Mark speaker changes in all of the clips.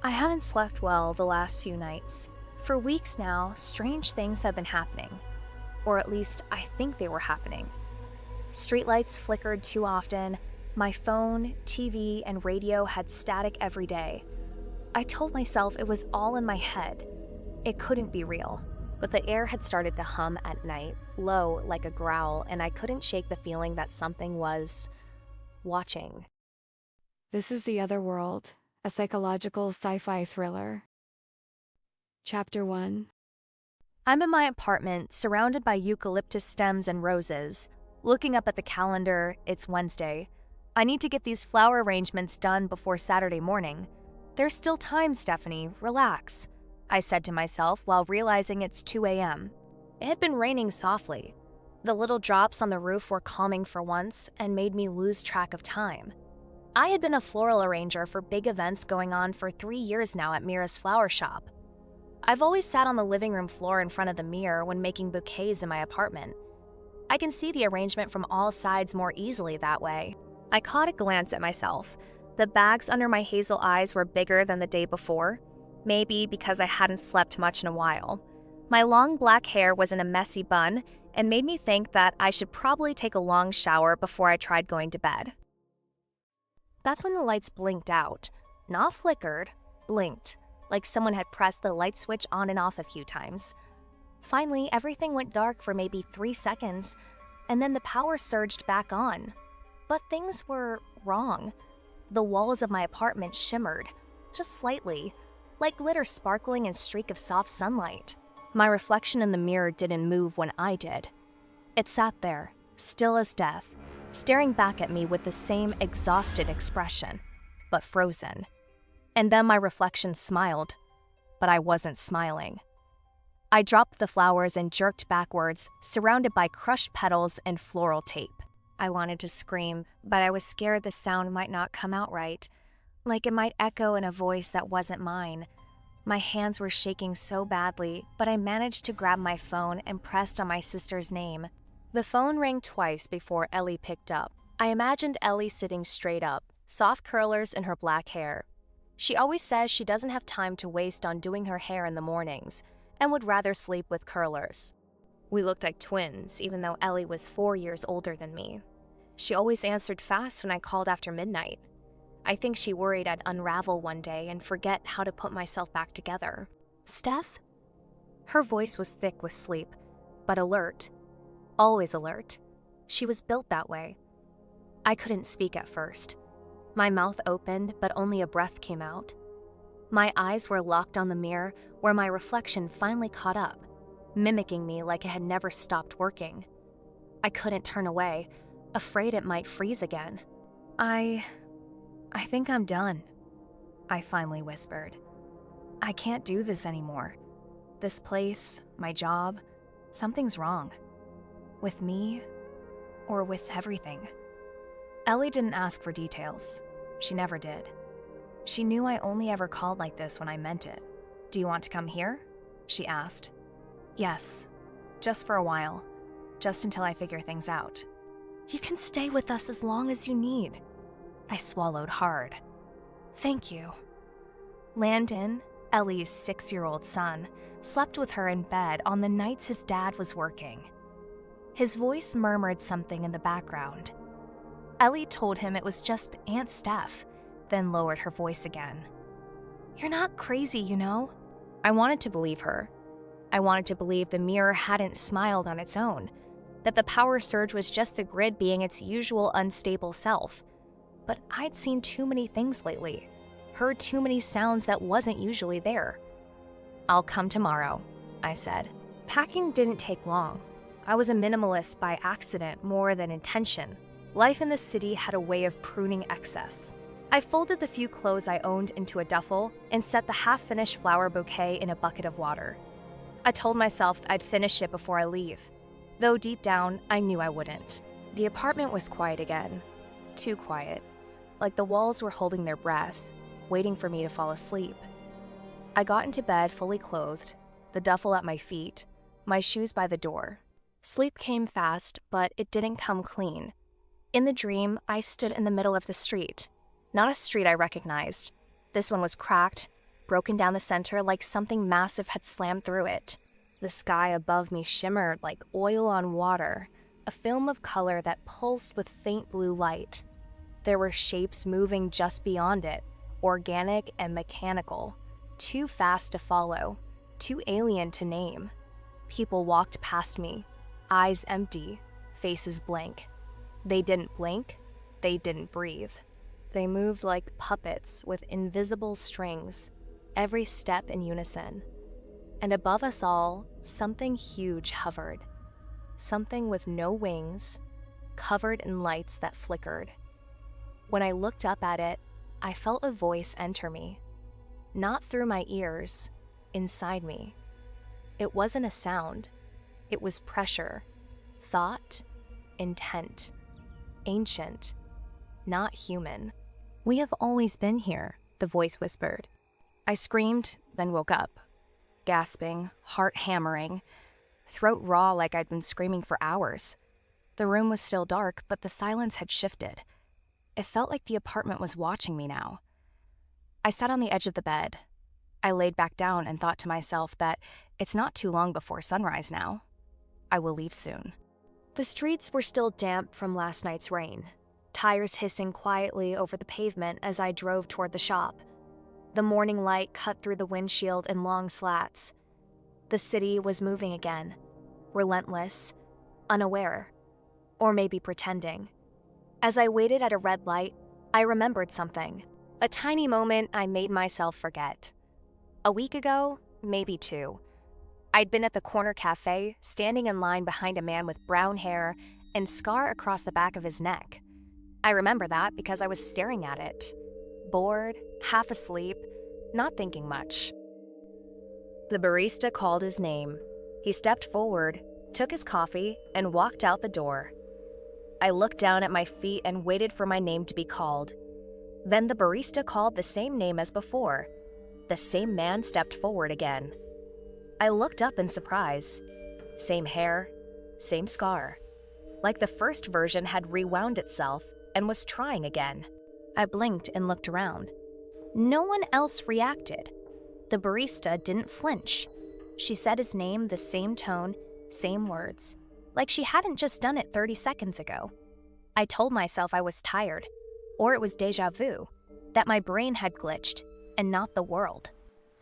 Speaker 1: I haven't slept well the last few nights. For weeks now, strange things have been happening. Or at least, I think they were happening. Streetlights flickered too often. My phone, TV, and radio had static every day. I told myself it was all in my head. It couldn't be real. But the air had started to hum at night, low like a growl, and I couldn't shake the feeling that something was watching.
Speaker 2: This is The Other World, a psychological sci-fi thriller. Chapter 1.
Speaker 1: I'm in my apartment, surrounded by eucalyptus stems and roses. Looking up at the calendar, it's Wednesday. I need to get these flower arrangements done before Saturday morning. There's still time, Stephanie. Relax, I said to myself while realizing it's 2 a.m. It had been raining softly. The little drops on the roof were calming for once and made me lose track of time. I had been a floral arranger for big events going on for 3 years now at Mira's flower shop. I've always sat on the living room floor in front of the mirror when making bouquets in my apartment. I can see the arrangement from all sides more easily that way. I caught a glance at myself. The bags under my hazel eyes were bigger than the day before, maybe because I hadn't slept much in a while. My long black hair was in a messy bun and made me think that I should probably take a long shower before I tried going to bed. That's when the lights blinked out. Not flickered, blinked, like someone had pressed the light switch on and off a few times. Finally, everything went dark for maybe 3 seconds, and then the power surged back on. But things were wrong. The walls of my apartment shimmered, just slightly, like glitter sparkling in a streak of soft sunlight. My reflection in the mirror didn't move when I did. It sat there, still as death, staring back at me with the same exhausted expression, but frozen. And then my reflection smiled, but I wasn't smiling. I dropped the flowers and jerked backwards, surrounded by crushed petals and floral tape. I wanted to scream, but I was scared the sound might not come out right, like it might echo in a voice that wasn't mine. My hands were shaking so badly, but I managed to grab my phone and pressed on my sister's name. The phone rang twice before Ellie picked up. I imagined Ellie sitting straight up, soft curlers in her black hair. She always says she doesn't have time to waste on doing her hair in the mornings, and would rather sleep with curlers. We looked like twins, even though Ellie was 4 years older than me. She always answered fast when I called after midnight. I think she worried I'd unravel one day and forget how to put myself back together. Steph? Her voice was thick with sleep, but alert. Always alert. She was built that way. I couldn't speak at first. My mouth opened, but only a breath came out. My eyes were locked on the mirror, where my reflection finally caught up, mimicking me like it had never stopped working. I couldn't turn away, afraid it might freeze again. I think I'm done, I finally whispered. I can't do this anymore. This place, my job, something's wrong. With me, or with everything. Ellie didn't ask for details. She never did. She knew I only ever called like this when I meant it. Do you want to come here? She asked. Yes, just for a while. Just until I figure things out. You can stay with us as long as you need. I swallowed hard. Thank you. Landon, Ellie's 6-year-old son, slept with her in bed on the nights his dad was working. His voice murmured something in the background. Ellie told him it was just Aunt Steph, then lowered her voice again. You're not crazy, you know? I wanted to believe her. I wanted to believe the mirror hadn't smiled on its own, that the power surge was just the grid being its usual unstable self. But I'd seen too many things lately, heard too many sounds that wasn't usually there. I'll come tomorrow, I said. Packing didn't take long. I was a minimalist by accident more than intention. Life in the city had a way of pruning excess. I folded the few clothes I owned into a duffel and set the half-finished flower bouquet in a bucket of water. I told myself I'd finish it before I leave, though deep down, I knew I wouldn't. The apartment was quiet again. Too quiet. Like the walls were holding their breath, waiting for me to fall asleep. I got into bed fully clothed, the duffel at my feet, my shoes by the door. Sleep came fast, but it didn't come clean. In the dream, I stood in the middle of the street. Not a street I recognized. This one was cracked, broken down the center like something massive had slammed through it. The sky above me shimmered like oil on water, a film of color that pulsed with faint blue light. There were shapes moving just beyond it, organic and mechanical, too fast to follow, too alien to name. People walked past me, eyes empty, faces blank. They didn't blink, they didn't breathe. They moved like puppets with invisible strings, every step in unison. And above us all, something huge hovered. Something with no wings, covered in lights that flickered. When I looked up at it, I felt a voice enter me. Not through my ears, inside me. It wasn't a sound. It was pressure, thought, intent, ancient, not human. "We have always been here," the voice whispered. I screamed, then woke up, gasping, heart hammering, throat raw like I'd been screaming for hours. The room was still dark, but the silence had shifted. It felt like the apartment was watching me now. I sat on the edge of the bed. I laid back down and thought to myself that it's not too long before sunrise now. I will leave soon. The streets were still damp from last night's rain, tires hissing quietly over the pavement as I drove toward the shop. The morning light cut through the windshield in long slats. The city was moving again, relentless, unaware, or maybe pretending. As I waited at a red light, I remembered something, a tiny moment I made myself forget. A week ago, maybe 2, I'd been at the corner cafe, standing in line behind a man with brown hair and scar across the back of his neck. I remember that because I was staring at it, bored, half asleep, not thinking much. The barista called his name. He stepped forward, took his coffee, and walked out the door. I looked down at my feet and waited for my name to be called. Then the barista called the same name as before. The same man stepped forward again. I looked up in surprise. Same hair, same scar. Like the first version had rewound itself and was trying again. I blinked and looked around. No one else reacted. The barista didn't flinch. She said his name the same tone, same words, like she hadn't just done it 30 seconds ago. I told myself I was tired, or it was déjà vu, that my brain had glitched, and not the world.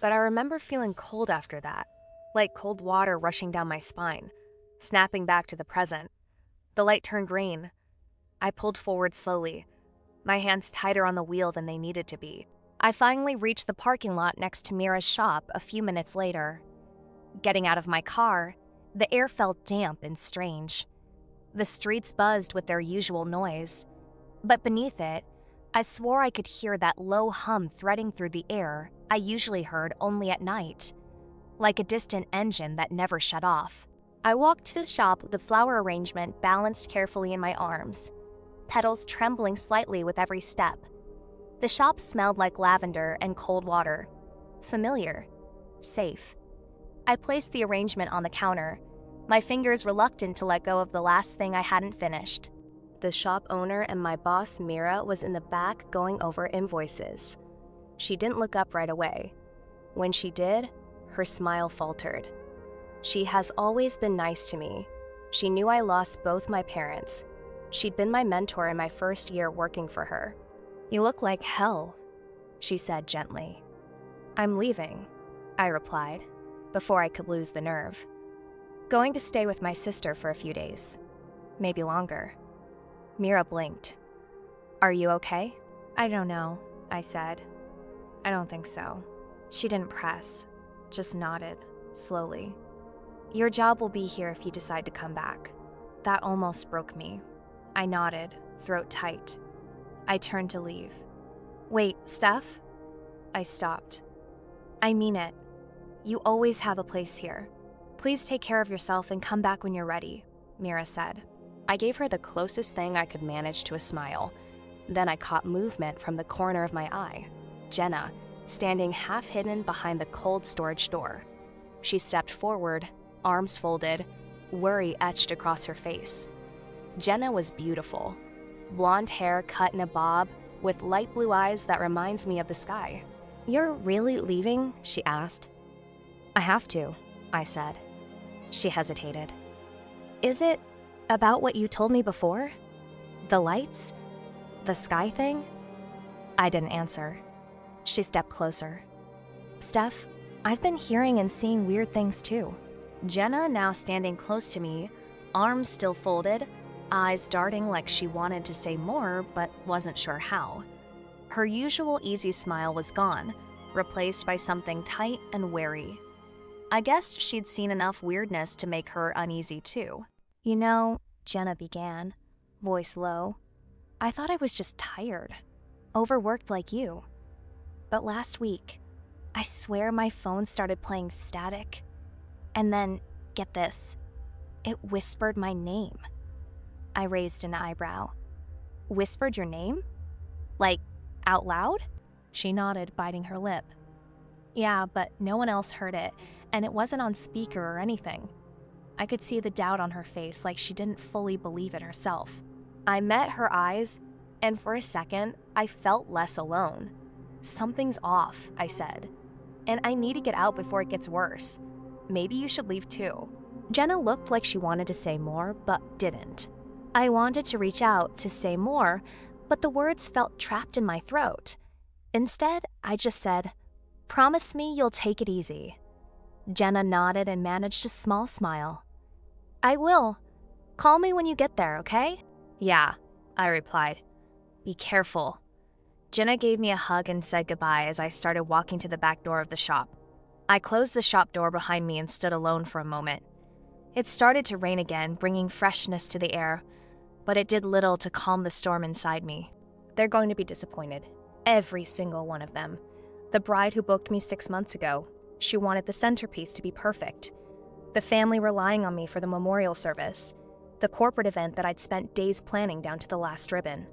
Speaker 1: But I remember feeling cold after that, like cold water rushing down my spine, snapping back to the present. The light turned green. I pulled forward slowly, my hands tighter on the wheel than they needed to be. I finally reached the parking lot next to Mira's shop a few minutes later. Getting out of my car, the air felt damp and strange. The streets buzzed with their usual noise, but beneath it, I swore I could hear that low hum threading through the air I usually heard only at night, like a distant engine that never shut off. I walked to the shop with the flower arrangement balanced carefully in my arms, petals trembling slightly with every step. The shop smelled like lavender and cold water. Familiar. Safe. I placed the arrangement on the counter, my fingers reluctant to let go of the last thing I hadn't finished. The shop owner and my boss, Mira, was in the back going over invoices. She didn't look up right away. When she did, her smile faltered. She has always been nice to me. She knew I lost both my parents. She'd been my mentor in my first year working for her. "You look like hell," she said gently. "I'm leaving," I replied, before I could lose the nerve. "Going to stay with my sister for a few days. Maybe longer." Mira blinked. "Are you okay?" "I don't know," I said. "I don't think so." She didn't press, just nodded, slowly. "Your job will be here if you decide to come back." That almost broke me. I nodded, throat tight. I turned to leave. "Wait, Steph?" I stopped. "I mean it. You always have a place here. Please take care of yourself and come back when you're ready," Mira said. I gave her the closest thing I could manage to a smile. Then I caught movement from the corner of my eye. Jenna, standing half hidden behind the cold storage door. She stepped forward, arms folded, worry etched across her face. Jenna was beautiful. Blonde hair cut in a bob, with light blue eyes that reminds me of the sky. You're really leaving? She asked. I have to, I said. She hesitated. Is it about what you told me before? The lights? The sky thing? I didn't answer. She stepped closer. Steph, I've been hearing and seeing weird things too. Jenna, now standing close to me, arms still folded, eyes darting like she wanted to say more but wasn't sure how. Her usual easy smile was gone, replaced by something tight and wary. I guessed she'd seen enough weirdness to make her uneasy too. You know, Jenna began, voice low, I thought I was just tired, overworked like you. But last week, I swear my phone started playing static. And then, get this, it whispered my name. I raised an eyebrow. Whispered your name? Like, out loud? She nodded, biting her lip. Yeah, but no one else heard it, and it wasn't on speaker or anything. I could see the doubt on her face, like she didn't fully believe it herself. I met her eyes, and for a second, I felt less alone. Something's off, I said. And I need to get out before it gets worse. Maybe you should leave too. Jenna looked like she wanted to say more, but didn't. I wanted to reach out to say more, but the words felt trapped in my throat. Instead, I just said, Promise me you'll take it easy. Jenna nodded and managed a small smile. I will. Call me when you get there, okay? Yeah, I replied. Be careful. Jenna gave me a hug and said goodbye as I started walking to the back door of the shop. I closed the shop door behind me and stood alone for a moment. It started to rain again, bringing freshness to the air, but it did little to calm the storm inside me. They're going to be disappointed. Every single one of them. The bride who booked me 6 months ago, she wanted the centerpiece to be perfect. The family relying on me for the memorial service. The corporate event that I'd spent days planning down to the last ribbon.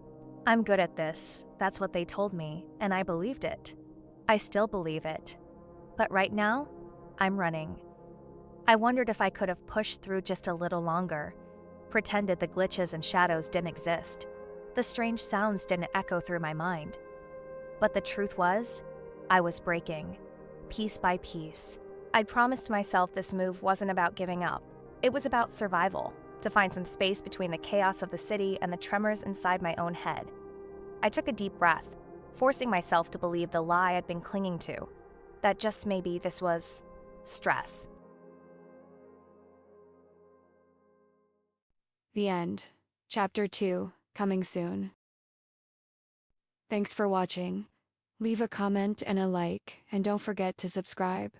Speaker 1: I'm good at this, that's what they told me, and I believed it. I still believe it. But right now, I'm running. I wondered if I could have pushed through just a little longer, pretended the glitches and shadows didn't exist. The strange sounds didn't echo through my mind. But the truth was, I was breaking, piece by piece. I'd promised myself this move wasn't about giving up. It was about survival, to find some space between the chaos of the city and the tremors inside my own head. I took a deep breath, forcing myself to believe the lie I'd been clinging to, that just maybe this was stress.
Speaker 2: The end. Chapter 2, coming soon. Thanks for watching. Leave a comment and a like, and don't forget to subscribe.